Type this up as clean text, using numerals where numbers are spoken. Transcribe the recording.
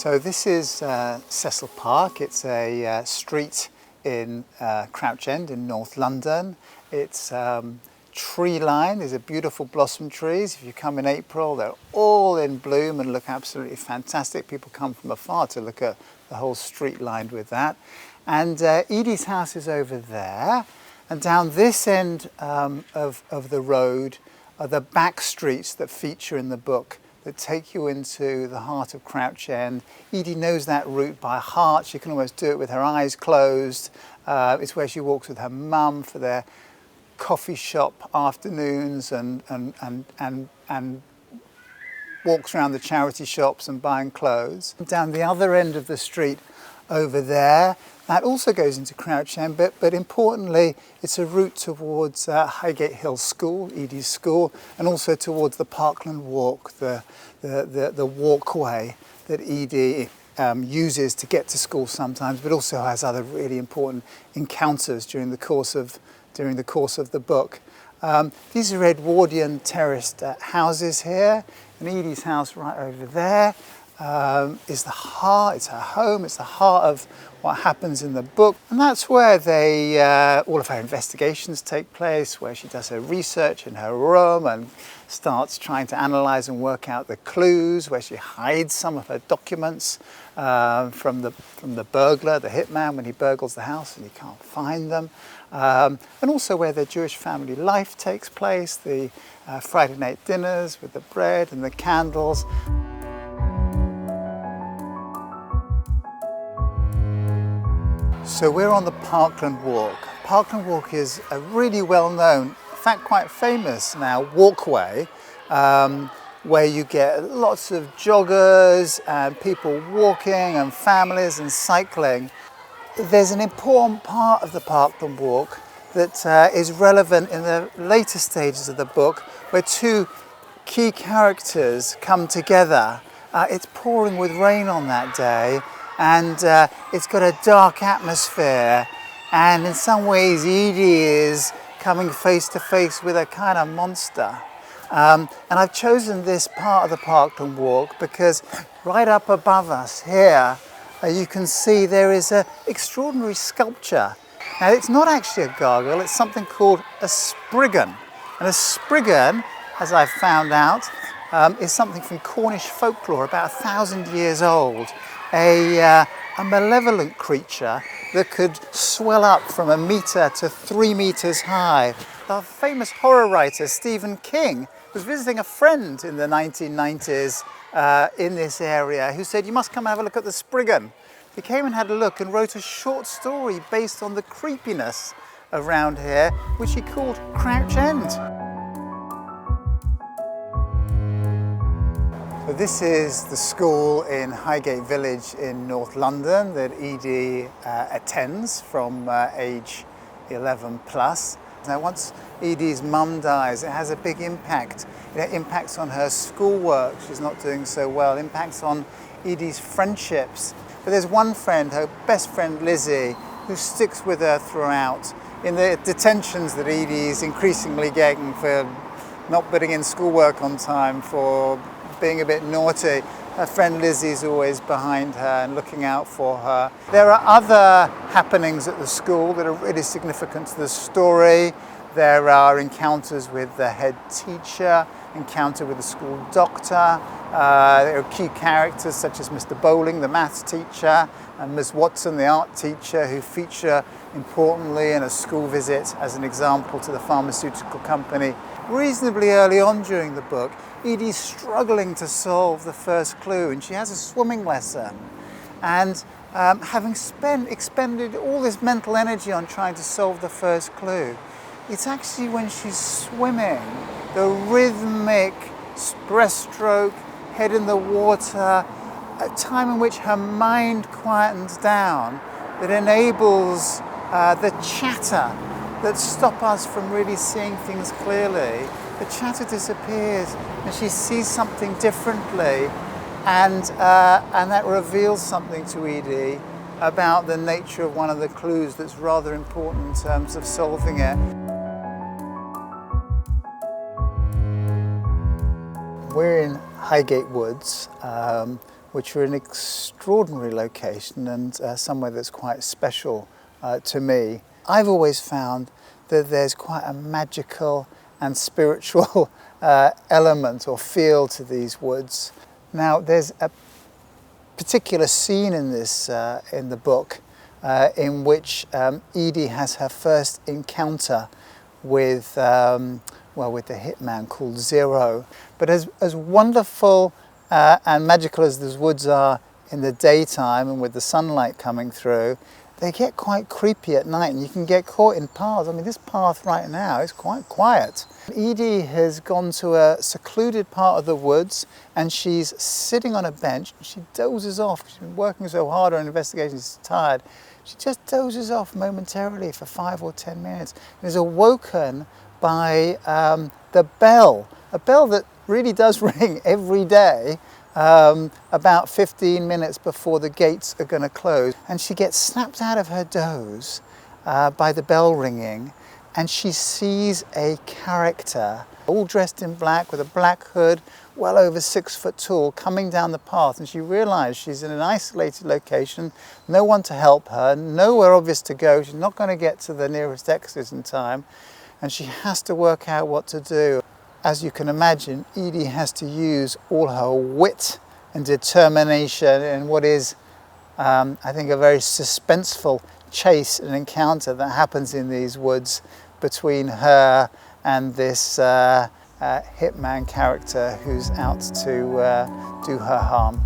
So this is Cecil Park. It's a street in Crouch End in North London. It's tree lined. There's a beautiful blossom trees. If you come in April, they're all in bloom and look absolutely fantastic. People come from afar to look at the whole street lined with that. And Edie's house is over there. And down this end of the road are the back streets that feature in the book that take you into the heart of Crouch End. Edie knows that route by heart. She can almost do it with her eyes closed. It's where she walks with her mum for their coffee shop afternoons and walks around the charity shops and buying clothes. Down the other end of the street over there, that also goes into Crouch End, but importantly, it's a route towards Highgate Hill School, Edie's school, and also towards the Parkland Walk, the walkway that Edie uses to get to school sometimes, but also has other really important encounters during the course of the book. These are Edwardian terraced houses here, and Edie's house right over there is the heart, it's her home, it's the heart of what happens in the book. And that's where all of her investigations take place, where she does her research in her room and starts trying to analyse and work out the clues, where she hides some of her documents from the burglar, the hitman, when he burgles the house and he can't find them. And also where the Jewish family life takes place, the Friday night dinners with the bread and the candles. So we're on the Parkland Walk. Parkland Walk is a really well-known, in fact quite famous now, walkway where you get lots of joggers and people walking and families and cycling. There's an important part of the Parkland Walk that is relevant in the later stages of the book, where two key characters come together. It's pouring with rain on that day, and it's got a dark atmosphere, and in some ways Edie is coming face to face with a kind of monster. And I've chosen this part of the Parkland Walk because right up above us here you can see there is an extraordinary sculpture. Now it's not actually a gargoyle, it's something called a spriggan. And a spriggan, as I've found out, is something from Cornish folklore, about 1,000 years old. A malevolent creature that could swell up from 1 metre to 3 metres high. The famous horror writer Stephen King was visiting a friend in the 1990s in this area who said, "You must come and have a look at the spriggan." He came and had a look and wrote a short story based on the creepiness around here, which he called Crouch End. So this is the school in Highgate Village in North London that Edie attends from age 11 plus. Now once Edie's mum dies, it has a big impact. It impacts on her schoolwork, she's not doing so well, it impacts on Edie's friendships. But there's one friend, her best friend Lizzie, who sticks with her throughout. In the detentions that Edie's increasingly getting for not putting in schoolwork on time, for being a bit naughty, her friend Lizzie's always behind her and looking out for her. There are other happenings at the school that are really significant to the story. There are encounters with the head teacher, encounter with the school doctor. There are key characters such as Mr. Bowling, the maths teacher, and Ms. Watson, the art teacher, who feature importantly in a school visit as an example to the pharmaceutical company. Reasonably early on during the book, Edie's struggling to solve the first clue, and she has a swimming lesson. And having expended all this mental energy on trying to solve the first clue, it's actually when she's swimming, the rhythmic breaststroke, head in the water, a time in which her mind quietens down, that enables the chatter that stop us from really seeing things clearly. The chatter disappears and she sees something differently, and that reveals something to Edie about the nature of one of the clues that's rather important in terms of solving it. We're in Highgate Woods, which are an extraordinary location and somewhere that's quite special to me. I've always found that there's quite a magical and spiritual element or feel to these woods. Now, there's a particular scene in this in the book in which Edie has her first encounter with with the hitman called Zero. But as wonderful and magical as those woods are in the daytime and with the sunlight coming through, they get quite creepy at night, and you can get caught in paths. I mean, this path right now is quite quiet. Edie has gone to a secluded part of the woods, and she's sitting on a bench. She dozes off. She's been working so hard on investigation, she's tired. She just dozes off momentarily for 5 or 10 minutes and is awoken by the bell, a bell that really does ring every day about 15 minutes before the gates are going to close. And she gets snapped out of her doze by the bell ringing, and she sees a character all dressed in black with a black hood, well over 6 foot tall, coming down the path. And she realizes she's in an isolated location, no one to help her, nowhere obvious to go. She's not going to get to the nearest exit in time, and she has to work out what to do. As you can imagine, Edie has to use all her wit and determination in what is, I think, a very suspenseful chase and encounter that happens in these woods between her and this hitman character who's out to do her harm.